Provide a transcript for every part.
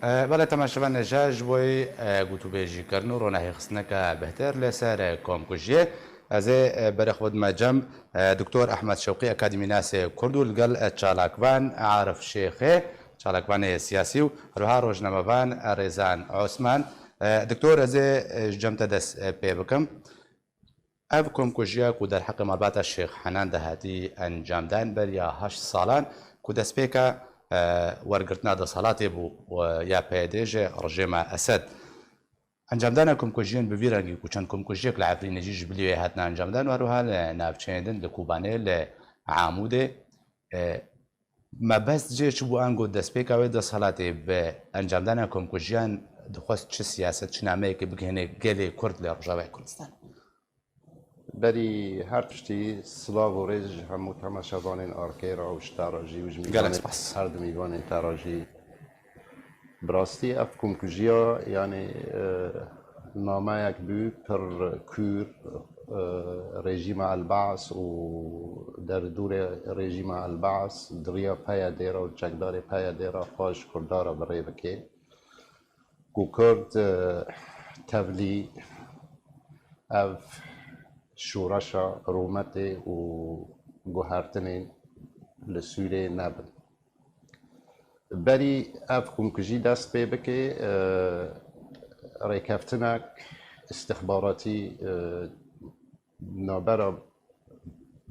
بەڵێ تەماشەوان نەژاژ بۆی گوتوبێژیکردن و ڕۆناهێخستنەکە بەهتر لەسەر کۆمکوژیە ئەزێ بەرەخوت مەجەم دکتۆر ئەحمەد شەوقی ئەکادمی ناسێ کورد و لەگەڵ چالاکوان عارف شێخێ چالاکوانەیە سیاسی و هەروها ڕۆژنەمەوان ڕێزان عوسمان دکتۆر ئەزێ جەمتە دەست پێ بکەم ئەو کۆمکوژیە و دەرحەقی مەڵباتە شێخ حەنان دەهاتی ئەنجامدان بەریا 8 ساڵان و دەستپێکە وەرگرتنا دەسەڵاتێ بوو یا پێدێژێ ڕژێمە ئەسەد ئەنجامدانە کۆمکوژیان بڤیرەنگی و چەند کۆمکوژیەک لە عفرینەجیش بلیوێ هاتنە ئەنجامدان و هەروها لە ناوچەیەندن لە کوبانێ لە عامودێ مەبەست جێ چ بوو ئەنگۆ دەستپێکاوێ دەسەڵاتێ بە ئەنجامدانە کۆمکوژیان دەخواست چ سیاست چ نامەیەکی بگهێنێ گەلێ کورد لە ڕۆژاوای کوردستان بەری هەر پشتی سلااو و ڕێژ هەموو تەماشەوانên ئارکێرا و شتاڕژی و هەردوو میوانên تاڕژی براستی ئەف کۆمکوژیە یانێ نامەیەک بوو پڕ کور رێژیمە ئەلبعس و دەردوورێ رێژیمە ئەلبعس دڕیا پەیە دێرە و چەکدارێ پەیە دێرە خۆش کوردارە بڕێ بکێ و کورد تەڤلی ئەف شورشا رومتê û guhertinên li Sûriyê nebin. Berî ev xûnkujî dest pê bike rêkeftinek istixbaratî navbera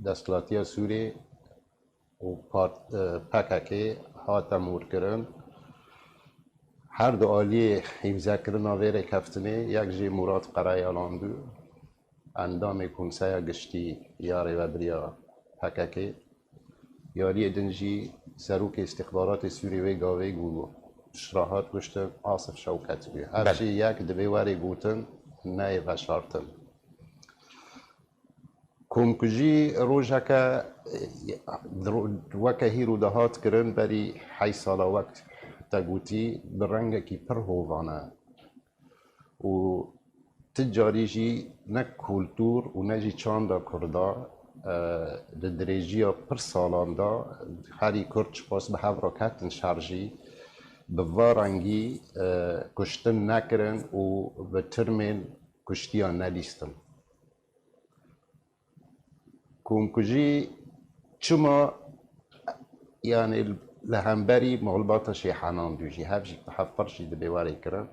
desthilatiya Sûriyê û PKK hate mûrkirin. Her du aliyê îmzakirina vê rêkeftinê yek jî Murad Qerayalan bû. اندام کنسای گشتی یا ریوبریا PKK یاری دنجی سروک استخبارات سوریه گاوی گو شراحات گشته آصف شوکت بی هرچی یک دبی واری گوتن نه و شارتن کمکجی روزه که وکه هیرو دهات کرن بری 8 سال وقت تگوتی برنگ کی پر هوانه و تجاریجی نه کلتور و نه جی چاندا کردا درێژیە پر ساڵاندا هەری کورد پاس بە هەڤڕۆکەتن شارژی bi va rengî kuştin nekirin û bi tirmên kuştiyan nelîstin. Komkujî çima yanê li hemberî malbata Şêxenan dû jî hev jî hevpir jî dibe warê kirin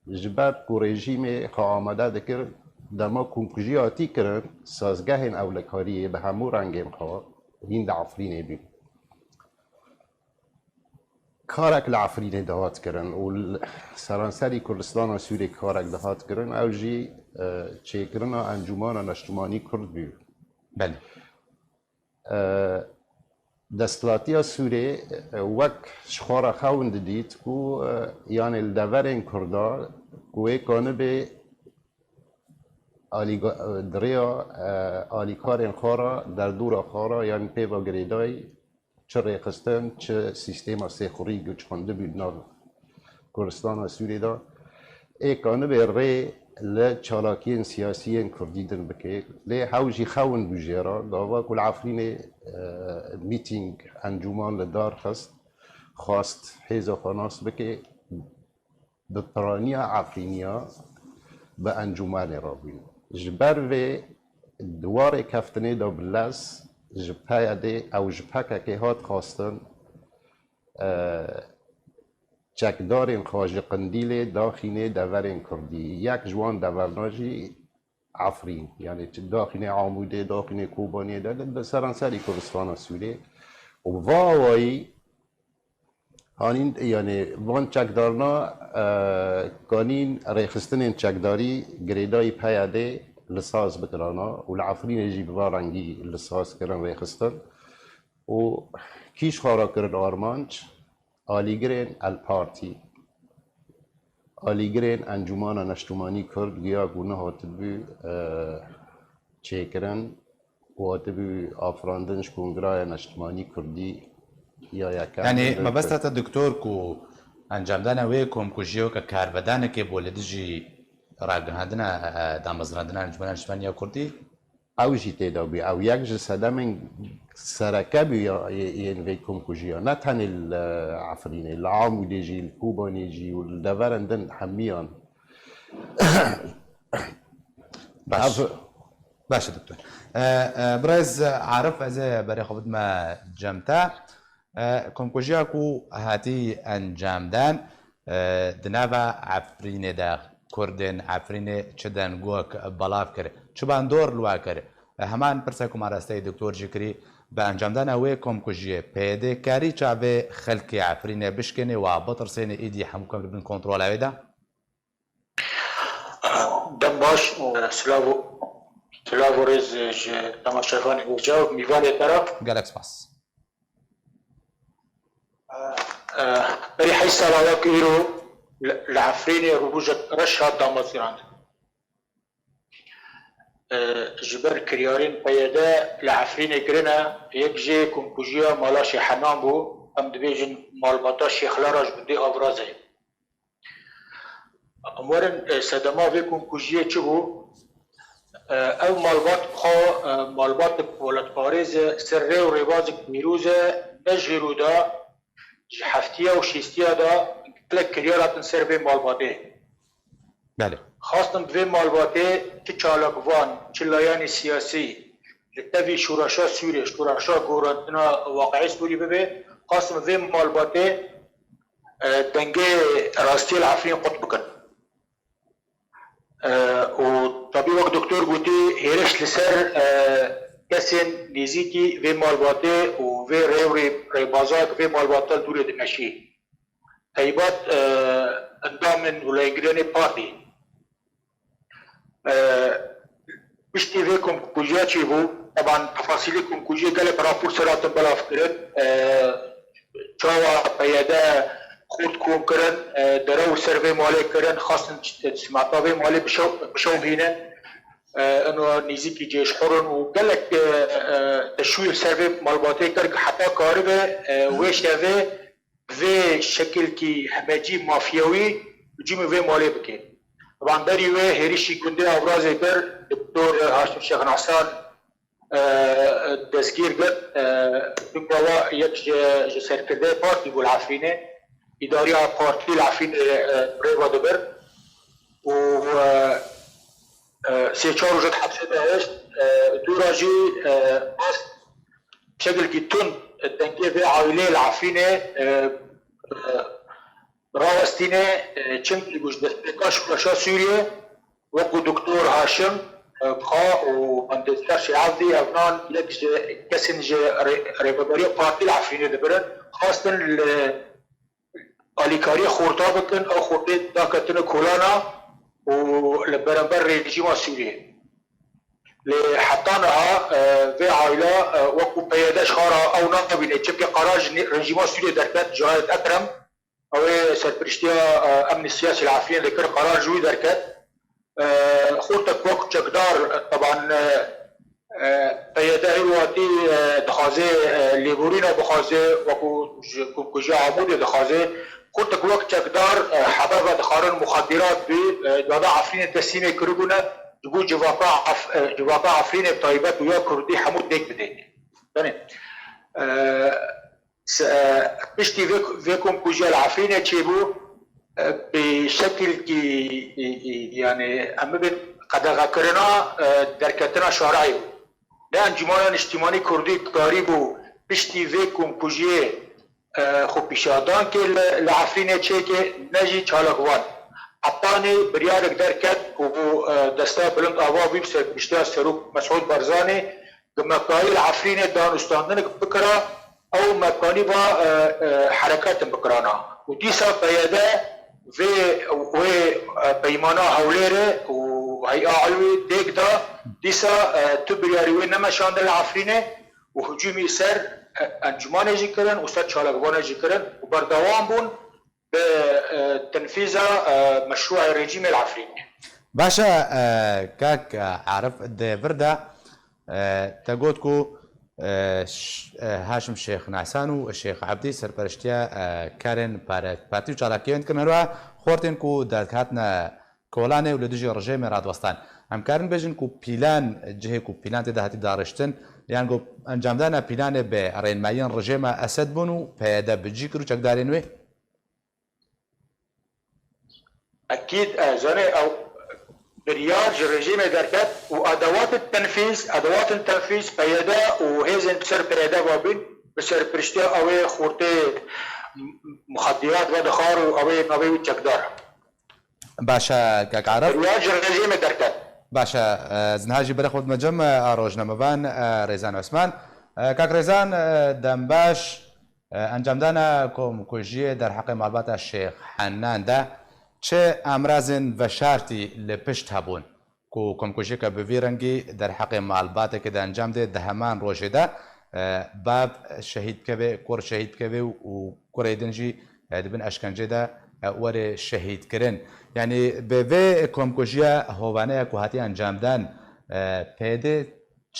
ji ber ku rejîmê xwe amade dikir dema komkujî hatî kirin sazgehên ewlekariyê bi hemû rengên xwe hîn di Efrînê bûn. Karek li Efrînê dihat kirin û seranserî Kurdistana Sûriyê karek dihat kirin ew jî çêkirina Encûmana Neştimanî Kurd bû. Belê. Desthilatiya Sûriyê wek ji xwe re xewin didît ku yanê li deverên Kurda ku wê kanibê dirêya alîkarên xwe re derdûra xwe re yan pêva girêdayî çi rêxistin çi sîstêma sêxurî güçxwendî bû nav Kurdistana Sûriyê de ê kanibê rê li çalakiyên siyasiyên Kurdî din bike lê hew jî xewin bû jê re gava ku li Efrînê mîtîng encûman li dar xist xwast hêza xwe nas bike bi piraniya Efrîniya bi encûmanê re bûn. Ji ber vê di warê keftinê de bi lez ji PYD ew ji PKK hat xwastin çekdarên xwe ji Qindîlê daxînê deverên Kurdî yek ji wan deverna jî Efrîn yanî daxînê Amûdê daxînê Kobaniyê de li seranserî Kurdistana Sûriyê û va awayî hanîn yanê van çekdarna kanîn rêxistinên çekdarî girêdayî PYD li saz bikirana û li Efrînê jî bi va rengî li saz kirin rêxistin û kîş xwe re kirin armanc alîgirên El Partî alîgirên Encûmana Neştimanî Kurd giya ku nehatibû çêkirin û hatibû afirandin ji Kongreya Neştimanî Kurdî ya yekem. Yani mebesta دکتۆر ku ئەنجامدانە wê کۆمکوژیەوە کە کاربەدانێکێ بۆ لە دژی ڕاگەهاندنە دامەزراندنە ئەنجومەنە نیشتیمانیە کوردی او جی تیدا بی او یک جی سدم سرکه بی این وی کمکوژیا نه تن العفرینه العامودی جی الكوباني جی والدورندن حمیان باشه دکتور برز عارف از برای خود ما جمتا کمکوژیا کو هاتی انجام دان دنابا عفرینه دا کردن عفرینه چدن گوک بلاف کرد چوبان دور لوا کرد همان پرسه کمارسته دکتور جکری به انجام دان اوی کمکوژیه پیده کاری چاوه خلق عفرینه بشکنه و بطرسین ایدی همو کم بین کنترول اویده دم باش سلاو رز تماشاخوان گوجا و میوان طرف گالکس پاس بري حي سلاوك إيرو العفريني روجة رشاد دامزيران جبر كريارين بيدا العفريني كرنا يكجي كمكوجيا مالاشي حمام بو ام دبيجن مالباتا شيخ لاراج بدي ابرازي امورن سدما في كمكوجيا چبو او مالبات بخوا مالبات بولت باريز سر و ريبازك ميروزة نجهرو دا هفتیه و شیستیه دا کلک کریاراتن سر به مالباته بله خواستم به مالباته که چالاکوان چه لایان سیاسی لطفی شوراشا سوریه شوراشا گورانتنا واقعی سوری ببه خواستم به مالباته دنگه راستی العفرین قط بکن و طبی وقت دکتور گوتی هیرش لسر کسین نزیکی و مالباته و ریبازاک و مالباته دوره دمشی ایبات اندامن ولایگرین پارتی بشتی و کمکوژیا چی بو طبعا تفاصیل کمکوژیا گله برافور سراتن بلاف کرن چاوا پیاده خورد کوم کرن درو سروی مالی کرن خاصن سماعتاوی مالی بشو بینن انو نزیکی جيش حرن وقالك تشويه سرفي مالباتي كرك حتى كاربه ويشتغل في شكل كي همجي مافياوي بجيم في مالي بكي طبعا داري وي هيريشي كندي ابرازي بر دكتور هاشم شيخ نحسان تذكير قد دكوا يك سركردي بارتي بالعفرينه اداريه بارتي العفرينه بريفا دبر و سه چهار روز حبس داشت دو راجی بشكل كي تون التنكيه في عائلة العفرينة راوستينه چند يقولش دستكاش ولاشا سوريا وقو دكتور هاشم بخا ومندستر شعبي افنان يك كسن ريبابارية بارتي العفرينة دبرن خاصة الاليكارية خورتا بكن او خورتي داكتن كولانا ولبرنبر ريجيم سوريا لحطانها في عائلة وقو بيادش خارا او نابين اتشبكي قراج ريجيم سوريا دركات جهاد اكرم او سرپرشتيا امن السياسي العافية ذكر قرار جوي دركات خورتك وقت جقدار طبعا بياده الواتي دخازي ليبورينا بخازي وقو كوجا عمود دخازي خورتك وقت جقدار حبابة دخارن مخدرات بي عفرين التسيمي كربونا تقول جواقع عفرين بطيبات ويا كردي حمود ديك بديك تاني بشتي فيكم كوجا العفرين تشيبو بشكل كي يعني أما قد كرنا دركتنا شرعي لا انجمانا اجتماعي كردي قريبو بشتي فيكم كوجا خو پیشادان که لعفرین چه که نجی چالقوان عطانی بریارک درکت و دستا بلند آوا بیب سر پشتیا سروک مسعود برزانی مکانی العفرین دانستاندن بکرا او مکانی با حرکات بکرانا و دیسا بیاده و بیمانا حولیره و هی آعلوی دیگ دا دیسا تو بریاریوی نمشاند العفرینه و هجومی سر انجمان جي كرن وستاد شالقوان جي كرن وبردوام بون بتنفيذ مشروع الرجيم العفريني. باشا كاك عارف بردا تاقوتكو هاشم شيخ نعسان والشيخ عبدي سرپرشتيا كارن بارتيو چالاكيان كنروا خورتين كو دادكاتنا كولاني ولدجي رجيم رادوستان ئەمکارن بێژن و پیلان جهێک و پیلان تێدا هاتی داڕشتن یان گۆ ئەنجامدانە پیلانێ بێ ڕێنماییان ڕژێمە ئەسد بوون و پەیەدە بجی کرد و چەکدارێن وێ اكيد زاني او برياج الرجيم دركت وادوات التنفيذ بيدا وهيزن بسر بريدا بابين بسر برشتي اوي خورتي مخدرات ودخار اوي نبي وتشكدار باشە کاک عارف برياج الرجيم دركت باشە زنهاژی بەرەخۆت مەجەم ڕۆژنەمەبان ڕێزان عوسمان کاک ڕێزان دەمباش ئەنجامدانە کۆمکوژیە دەرحەقی ماڵباتە شێخ حەناندا چه ئامرازن بە شارتی لە پشت هەبوون و کۆمکوژیەکە بڤی ڕەنگی دەرحەقی ماڵباتێکدا ئەنجام دێت دە هەمان ڕۆژێدا باب شەهید بکەوێ کوڕ شەهید بکەوێ و کوڕی دنجی دبن ئەشکەنجێدا وەرێ شەهیدکردن یعنی بێ کۆمکوژیە هۆوانەیە و هاتی ئەنجامدان پێدێ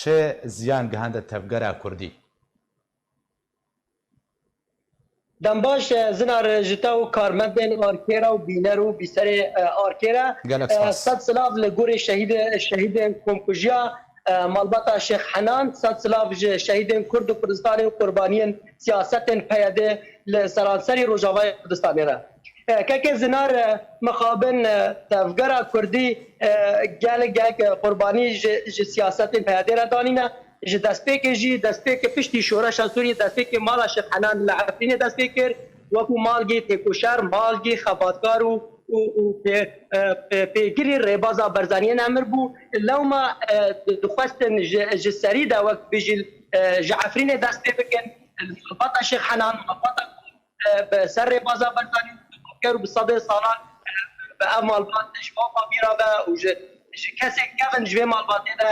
چه زیان گەهاندە تەفگەرە کوردی دەمباش زنار ژتا و کارمەندên ئارکێرا و بینەر و بیسەرê ئارکێرا سەد سلاv li gorî şehîdên komkujiya malbata Şêx Henan sed silav ji şehîdên Kurd û Kurdistanê û qurbaniyên siyasetên peyedê li seranserî Rojavayê Kurdistanê re. Keke zinar mixabin tevgera Kurdî gelek qurbanî ji siyasetên peyedê re danîne ji destpêkê jî destpêkê piştî şoreşa Sûriyê destpêkê mala Şêx Henan li Efrînê dest pê kir wekû malgê têkoşer malgê xebatkar û pêgirî rêbaza Barzaniyên Emir bû lewma dixwestin ji serî de wek bijî ji Efrînê dest pê bikin malbata Şêx Henan malbata bi ser rêbaza Barzanî kir û bi sedê salan bi ev malbat ji bava mîra ve û ji kesek kevin ji vê malbatê de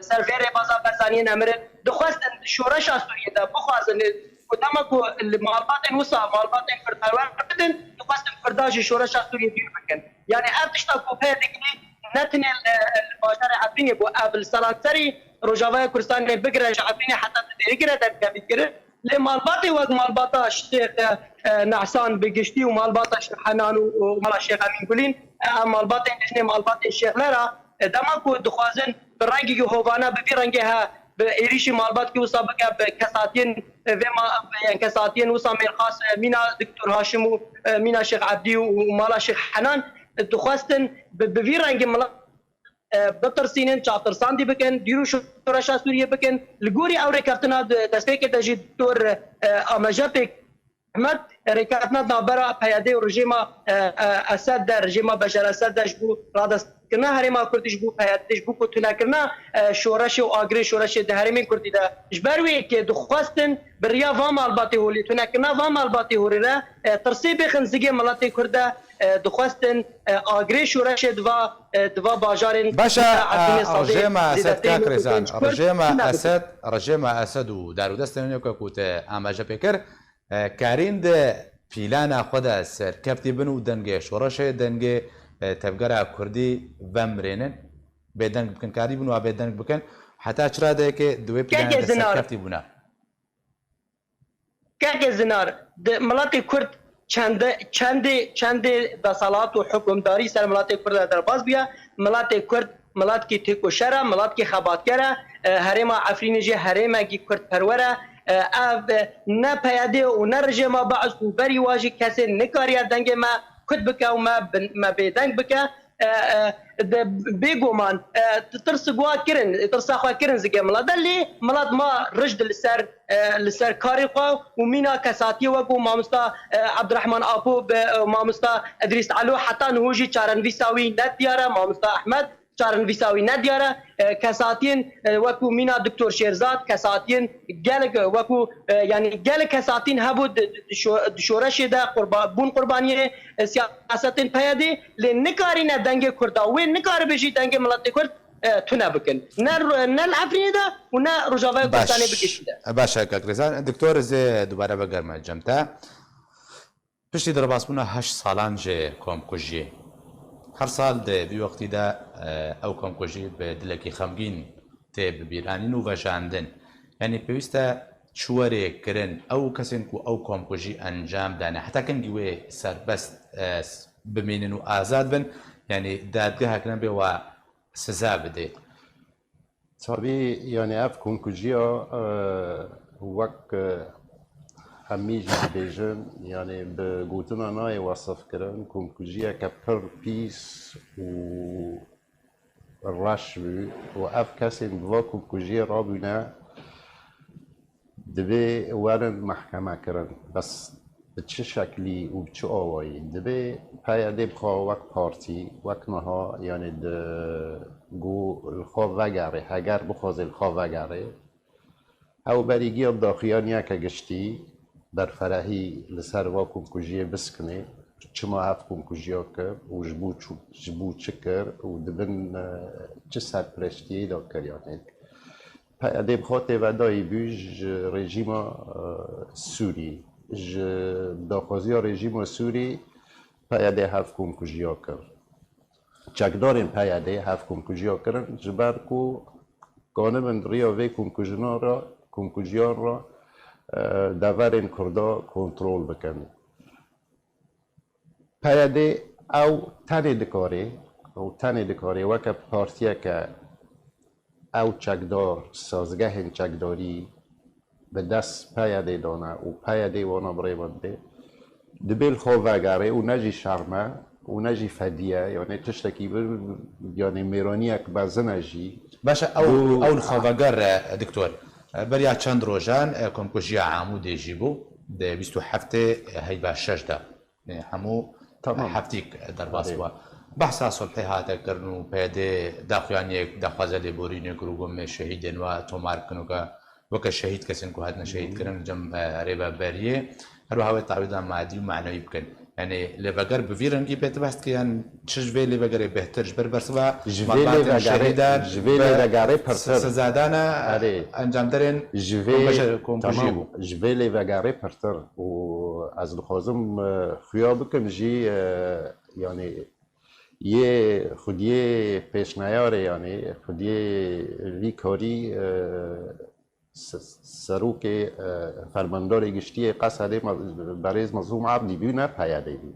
ser vê rêbaza Barzaniyên Emirê dixwestin şoreşa Sûriyê de bixwazin dema ku li malbatên wisa malbatên Kurdperwer bidin dixwestin Kurda ji şoreşa Sûriyê dûr bikin yani ev tişta ku pê dikirî ne tenê li bajarê Efrînê bû ev li seranserî Rojavaya Kurdistanê bigire ji Efrînê heta di dêrîgire derkevî kirin lê malbatê wek malbata Şêx Nehsan bi giştî û malbata Şêx Henan û mala Şêx Emîn Gulîn em malbatên dijnê malbatên şêxlera dema ku dixwazin bi rengekî hovana bi vî rengê he bi êrişî malbatkî wisa bike bi kesatiyên vê kesatiyên wisa mêrxas mîna Diktor Haşim û mîna Şêx Ebdî û mala Şêx Henan dixwestin bi vî rengê bitirsînin çaqirsandî bikin dîrû şoreşa Sûriyê bikin li gorî ew rêkeftina destpêkê de jî Diktor Amejepê Ahmed rêkeftina navbera peyedê û rejîma Esed de rejîma Beşer Esed de ji bo radestkirina herêma Kurdî ji bo peyedê ji bo ku tunekirina şoreşê û agirê şoreşê di herêmên Kurdî de ji ber wê kê dixwestin bi riya va malbatê holî tunekirina va malbatê holî re tirsê bêxin zigê miletê Kurd de dixwestin agirê şoreşê diva bajarên باشە ڕژێمە ئەسەد کاک ڕێزان ڕژێمە ئەسەد و دارودەستێنێکە کوتە ئاماژە پێکرد کارین دە پیلانە خۆدا سەرکەفتی بن و دەنگێ شۆڕەشێ دەنگێ تەفگەرە کوردی بەمرێنن بێدەنگ بکەن کاری بن و بێدەنگ بکەن حتا چرادەیەکێ دوێ پیلانە سەرکەفتی بوونە کاکێ زنار مڵاتی کورد çendê desalat û hukmdarî ser milatê Kurd de derbas bûye milatê Kurd milatkî têkoşer e milatkî xebatger e herêma Efrînê jî herêmekî Kurdperwer e ev ne peyedê û ne rejêma Baez û berî wa jî kesê nikariye dengê me Kurd bike û me bêdeng bike bêguman tirsi guha kirin tirsa xwe kirin zigê milat de lê milat ma rij li ser karê xwe û mîna kesatiyê wekû mamosta Ebdirehman Apo mamosta Edrîs Elo heta niho jî çarenivîsa wî ne diyar e mamosta Ehmed çarenivîsa wî ne diyar e kesatiyên wekû mîna Diktor Şêrzad kesatiyên gelek wekû yani gelek kesatîn hebû di şoreşê de bûn qurbaniyê siyasetên peyedê lê nikarîne dengê Kurda wê nikaribe jî dengê miletê Kurd tune bikin ne li Efrînê de û ne Rojavaya Kurdistanê bigişî de باشە کاک ڕێزان دکتۆر زێ دووبارە بەگەرمە جەمتە پشتی دەرباسبوونە 8 ساڵان jê کۆمکوژیê هەر ساڵ دێ وەختیدا ئەو کۆمکوژی بە دلێکی خەمگین تێ ببیرانین و بەژاندن یعنی پێویستە چوەرێکردن ئەو کەسێن و ئەو کۆمکوژی ئەنجام دانە حتا کەنگی وێ سەربەست بمێنن و ئازاد بن یعنی دادگە هەکرن بێ وە سزا بده. طبعی یعنی اف کنکوژیا وک همیشه بیشتر یعنی به گوتنا نای وصف کردن کنکوژیا که پر پیس و رش بود و اف کسی با کنکوژیا را بونه دبی وارن محکمه کردن بس به چه شکلی و به چه آوایی دبی پیاده بخواه وک پارتی وک نها یعنی گو الخواه وگره اگر بخواز الخواه وگره او بریگی داخیانیا که گشتی بر فرهی لسر وا کنکوژیه بسکنه چما هف کنکوژیا کرد و جبو چه کرد و دبن چه سرپرشتی دا کریانه پیاده بخواه و دایی بیش رژیم سوری داخوازی رژیم سوری پیاده هف کنکوژیا کرد چکدارین پیاده هف کنکوژیا کردن جبر کو گانه ریا وی کنکوژیان را دورین کردا کنترل بکنه پیاده او تنه دکاره وکه پارتیه که او چکدار سازگاه چکداری به دست پیاده دانه و پیاده وانا برای بنده دبیل خواه وگره و نجی شرمه و نجی فدیه یعنی تشتکی یعنی میرانی که بازه نجی باشه او الخواگر دکتور بریا چند روزان کنکوژیا عمودی جیبو ده 27 هی 6 ده همو هفتیک در باسوا بحث صلحی هاته کرنو پیاده داخوانی داخوازه لیبورینی گروگم شهیدن و تومار کنو که وک شهید کسین کو هاتن شهید کرن جم ریبا بریه هر هوا تعویض مادی و معنوی بکن یعنی لبگر بفیرنگی بیت بحث کیان چجوی لبگر بهتر جبر برسوا جوی شهیدان جوی لبگره پرتر سزادانا انجام درین تمام جوی لبگره پرتر و از لخوازم خیاب بکن جی یعنی یه خودی پیشنیاره یعنی خودی وی کاری سروک فرماندار گشتی قصد بریز مظلوم عبدی بیونه پیاده بی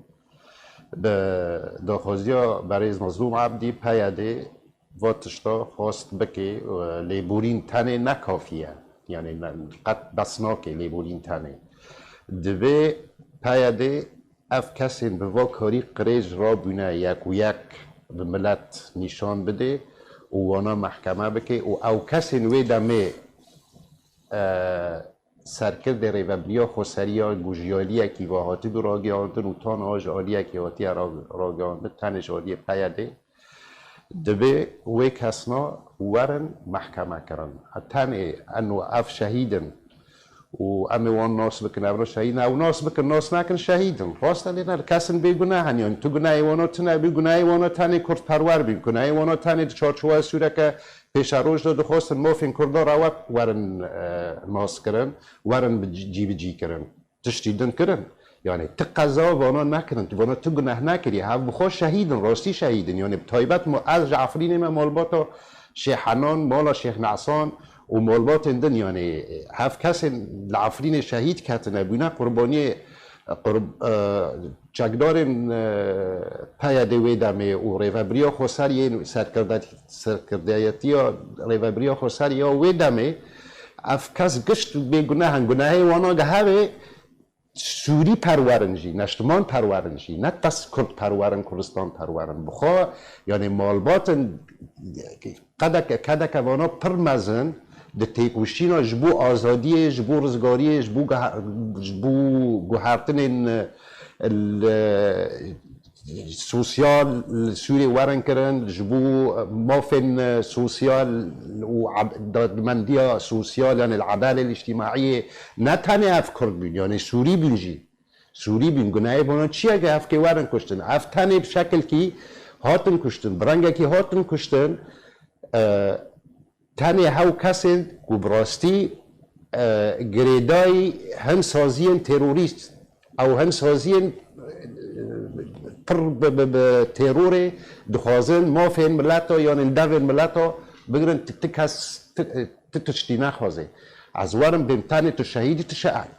داخوازیا بریز مظلوم عبدی پیاده واتشتا خواست بکه لیبورین تنه نکافیه یعنی قد بسناکه لیبورین تنه دوی پیاده اف کسی به واکاری قریج را بونه یک و یک به ملت نشان بده و وانا محکمه بکه و او کسی نوی دمه سرکرد ریوبریا خسریا گوژیالی کی واهاتی دو راگیاندن و تان آج آلی کی واتی راگیاندن تنش آلی پیاده دبی وی کسنا ورن محکمه کرن تن انو اف شهیدن و امی وان ناس بکن ابرا شهیدن او ناس بکن ناس نکن شهیدن خواسته لینا کسن بی گناه یعنی تو گناهی وانا تنه بی گناهی وانا تنه کرد پرور بی گناهی وانا تنه چارچوه سوره که پیش روز داد خواستن مافین کرده را ورن ناس کرن ورن جی کرن تشتیدن کرن یعنی تقضا وانا نکردن وانا تو گناه نکردی ها بخوا شهیدن راستی شهیدن یعنی تایبت از جعفرین ما مالبات شیخ حنان مالا شیخ نعسان و مالبات اندن یعنی هف کس العفرین شهید کتنه بونه قربانی چکدار پیاده وی دمه و ریوبریا خسری سرکردهیتی یا ریوبریا خسری یا وی دمه اف کس گشت بگناه گناهی وانا گهوه سوری پرورنجی نشتمان پرورنجی نه تس کرد پرورن کردستان پرورن بخوا یعنی مالبات کدک وانا پرمزن ده تیکوشینا جبو آزادی جبو رزگاری جبو گوهرتن سوسیال سوری ورن کرن جبو مافن سوسیال و دادمندی سوسیال یعنی العداله الاجتماعیه نه تنه اف کرد بین یعنی سوری بینجی سوری بین گناهی بنا چیه که اف که ورن کشتن اف تنه بشکل کی هاتن کشتن برنگه کی هاتن کشتن تنه هاو کسی که براستی گریدای هن سازین تروریست او هن سازین پر ترور دخوازن مافین ملتا یا ندوین ملتا بگرن تکس تشتی نخوازه از ورم بیم تنه تو شهیدی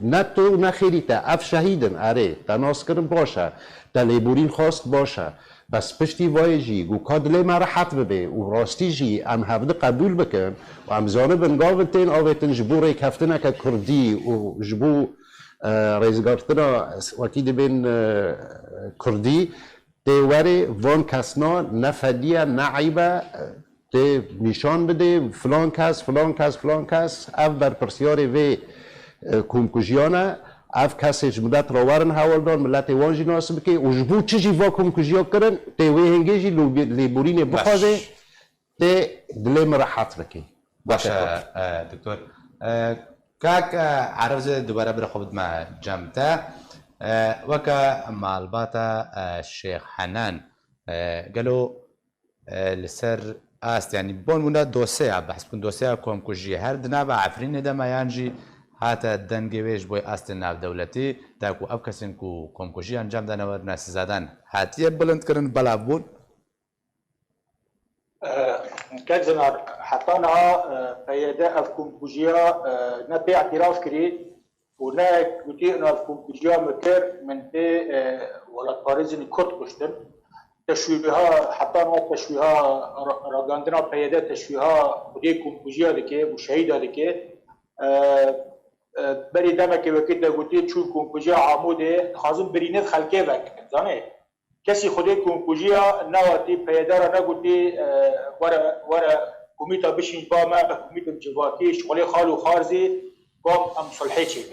نه تو نه خیلی تا اف شهیدن اره تا ناس کرن باشه تا لیبورین خواست باشه بس پشتی وای جی گو کادلی ما راحت ببه و راستی جی ام هفته قبول بکن و ام زانه بنگاوتین آوتن جبو ری کفتنا که کردی و جبو ریزگارتنا وکید بین کردی دیواری وان کسنا نفدیه نعیبه تی نشان بده فلان کس اف بر پرسیاری وی کومکوژیانه اف کسیش مدت راورن حوالدار ملت وانجی ناسب که و جبو چجی وا کومکوژیا کرن تی وی هنگیجی لیبورین بخوازه تی دلیم راحت بکی باشه دکتور كاك عرفت دوباره برخوبت مع جمتا وكا مع الباتا الشيخ حنان قالوا لسر است يعني بون منا دوسيا بحس كن دوسيا كوم كوجي هر دنابا عفرين دما ينجي هاتا دنگويش بوي است ناف دولتي تاكو ابكسن كو كوم كوجي انجام دانا ورنا سزادان هاتيه بلند كرن بلا بون كذا حتى أنا فيدا في كومبوجيا نبي اعتراف كري هناك كتير في كومبوجيا مكر من تي ولا باريزن كرت كشتن تشويها حتى أنا تشويها رجعنا فيدا تشويها بدي كومبوجيا لكي وشهيدا لكي بري دمك وكده قلت شو كومبوجيا عموده خازم برينت خلقه وك زانه کسی خودی کومپوژیا نواتی پیدار نگوتی ورا کمیتا بشین با ما کمیتا جواکی شغلی خالو خارزی قام ام صلحی چیه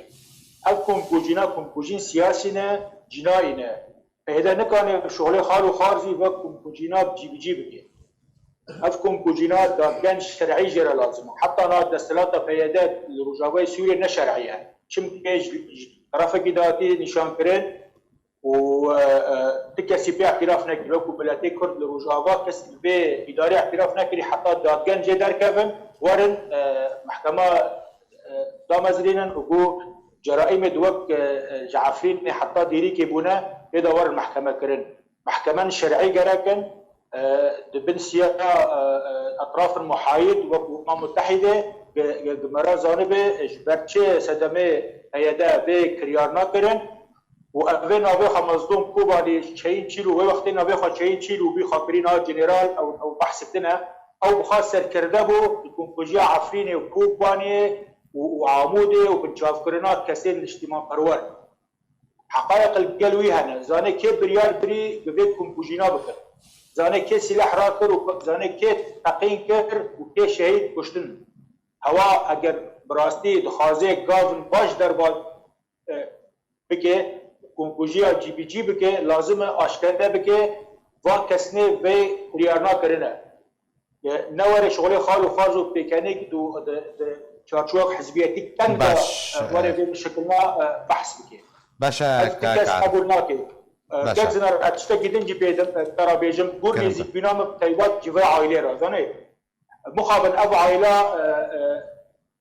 اف کومپوژینا کومپوژین سیاسی نه جنایی نه پیدا نکنه شغلی خالو خارزی و کومپوژینا جی بگی اف کومپوژینا دادگان شرعی جرا لازمه حتی نا دستلات پیدا روجاوی سوریه نشرعیه چم کیج طرفی داتی نشان کرد و تكسي بي اعتراف نكري وكو بلاتي كرد لروجاوا كسي بي اداري اعتراف نكري حتى دادگان جي در كفن ورن محكمة دامزرين وكو جرائم دوك جعفرين حتى ديري كيبونا بيدا ور المحكمة كرن محكمة شرعي جراكن دبن سيا اطراف المحايد وكو متحدة جمرا زانبه جبرتشي سدمي هيدا بي كريارنا كرن و اوه نابخ مصدوم کوبانی چین چیلو و وقتی نابخ چین چیلو بی خاطرین ها جنرال او بحث بتنا او بخاص سر کرده بو کومپوژیا عفرین و کوبانی و عموده و بنشاف کرنات کسین اجتماع پرور حقایق القلوی هنا زانه که بریار بری ببیت کومپوژینا بکر زانه که سلاح را کر و زانه که تقین کر و که شهید کشتن هوا اگر براستی دخوازه گاون باش در باد بکه کومپوژیا جی بی جی بکه لازم آشکار بکه و کسنه به ریارنا کرنه نوار شغل خال و خاز و پیکنه که دو چارچوب حزبیتی تنگ واره به شکلنا بحث بکه باشه کس قبول نکه کس نر اتشتا گیدن جی بیدم ترا بیجم گور نیزی بینام تایوات جوه عائله را زنه مخابن اب عائله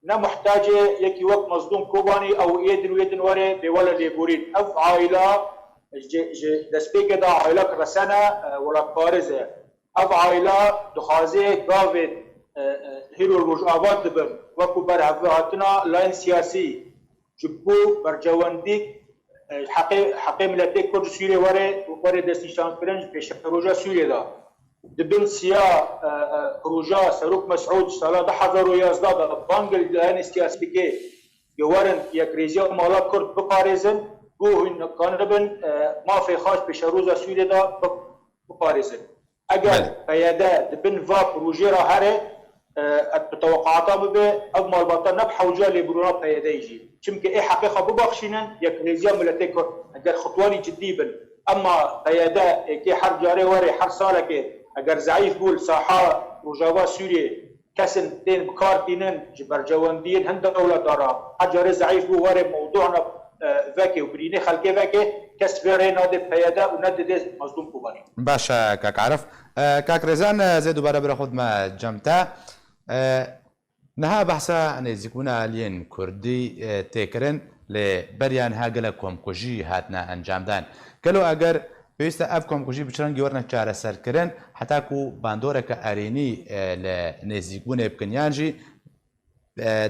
نه محتاجه یکی وقت مصدوم کوبانی او یدن وره به ولا لیبورین اف عائله دسپیک دا عائله رسانه ولا بارزه اف عائله دخازه گاوید هیرو الرجعات دبن وکو برهاتنا لاین سیاسی جبو برجواندی حقی ملتی کرد سوریه وره دستیشان کرنج پیش پروژه سوریه دا دبن سیا پروژه سروک مسعود سال 2011 بانگل لاین سیاسی که یوارن یک ریزیا مالا کرد بپارزن گو این کانبن ما فی خاص پیش روزا سوریه دا بپارزن اگر پیاده دبن و پروژه را هره التوقعات به او مالباطا نبحه وجالي برونا پیاده يجي چمك اي حقيقه ببخشينن يك ريزيا ملتك اگر خطواني جدي بن اما پیاده كي حرب جاري وري حر سالك اگر ضعيف بول ساحه رجاوا سوريا كسن تين بكارتينن جبرجواندين هند دوله دارا حجر ضعيف بو وري موضوعنا فاكي وبريني خلقي فاكي كسب ريناد پیاده وند مظلوم كوباني باشا كاك عرف كاك رزان زي دوباره برخود ما جمتا نها بحثا نزیکونا لین کردی تکرن لبریان هاگل کمکوژی هاتنا انجام دان کلو اگر پیست اف کمکوژی بچران گورنا چاره سر کرن حتی کو باندوره که ارینی لنزیکونه بکنیانجی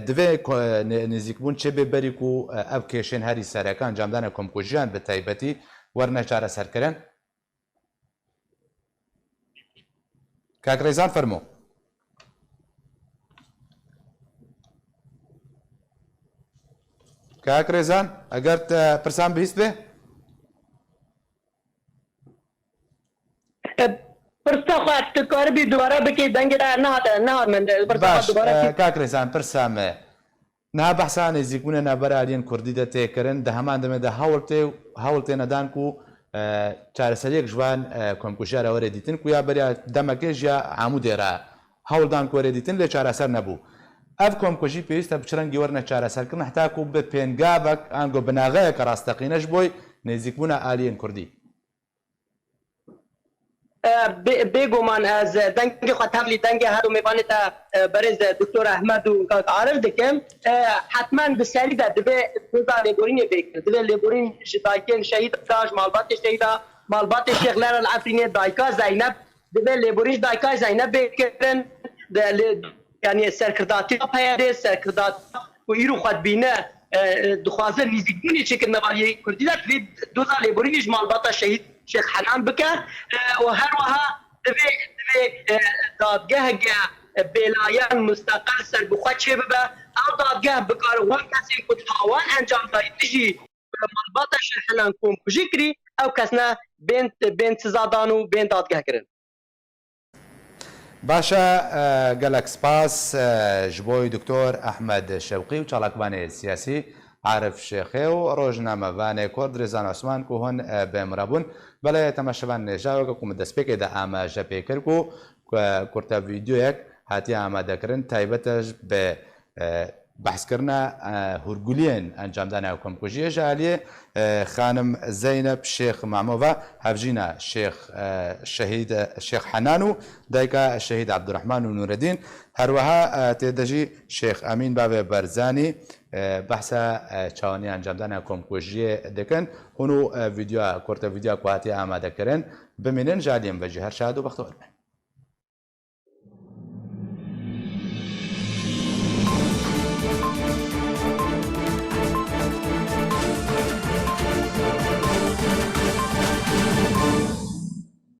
دوی نزیکبون چه ببری کو اف کشن هری سرکان انجام دان کمکوژیان به تایبتی ورنا چاره سر کرن کاکرێزان فەرموو. کاکرێزان ئەگەر پرسان بهیست بێ پرسا خواست کار بی دوباره بکی دنگ را نه من باش کاکرێزان پرسامێ نا بەحسا نێزیکبوونە نابەر ئالیەن کوردی دەتێکردن دە هەمان دەمێدا هەوڵ تێنەدان و چارەسەرێک ژوان کۆمکوژارە وەرە دیتن و یا بەریا دەمەکەش یا هەموو دێرا هەوڵدان کۆرە دیتن لێ چارەسەر نەبوو. ئەف کۆمکۆژی پێویستە بچرەنگی وەرنە چارەسەرکردن هەتاکو بە پێنگابک ئەنگۆ بناغەیە کە ڕاستەقینەش بۆی نێزیکبوونە ئالیەن کوردی. بێگومان ئەز دەنگی خوا تەملی دەنگی هەرو میوانێتە بەرێز دکتۆر ئەحمەد و کاک عارف دەکەم حتمان بسەریدا دەبێ دوزا لێبورینێ بێکرد دەبێ لێبورین ji dayikên şehîd Taş malbatê şehîda malbatê Şêx Leral Efrînê dayika Zeynep dibê lêborîn ji dayika Zeynep bêkirin yani serkirdatiya peyadê serkirdatiya û îro xwedbîne dixwazin nîzîkbûnê çêkirine aliyê Kurdî de divê doza lêborînê ji malbata şehîd Şêx Henan bike û her wiha divê dadgeheke bêlayan müsteqil serbixwe çê bibe ew dadgeh bikare wan kesên ku tawan encam dayî dijî malbata Şêx Henan komkujî kirî ew kes ne bên sizadan û bên dadgeh kirin. باشە گەلک سپاس ji بۆی دکتۆر ئەحمەد شەوقی و چالاکبانێ سیاسی عارف شێخێ و ڕۆژنامەوانێ کۆرد درێزان عوسمان و هۆن بێمرەبوون بەڵێ تەماشەوان نێژاوەکە کومە دەستپێکێدا ئاماژە پێکرد و کورتە ڤیدیۆیەک هاتی ئامادەکردن تایبەتەش بە بەحسکردنە هورگولیên ئەنجامدانە کۆمکوژیە ژالیێ خانم زەینەب شێخ مامۆڤە هەڤژینە شێخ حەنان و دایکە شەهید عەبدوڕەحمان و نورەدین هەروەها تێدەژی شێخ ئەمین بابێ بەرزانی بەحسە چاوەنی ئەنجامدانە کۆمکوژیە دەکەن هون و ڤیدیۆ کورتە ڤیدیۆ کو هاتی ئامادەکردن بمێنن ژالیم بەجی هەر شاد و بەختەوەربێن.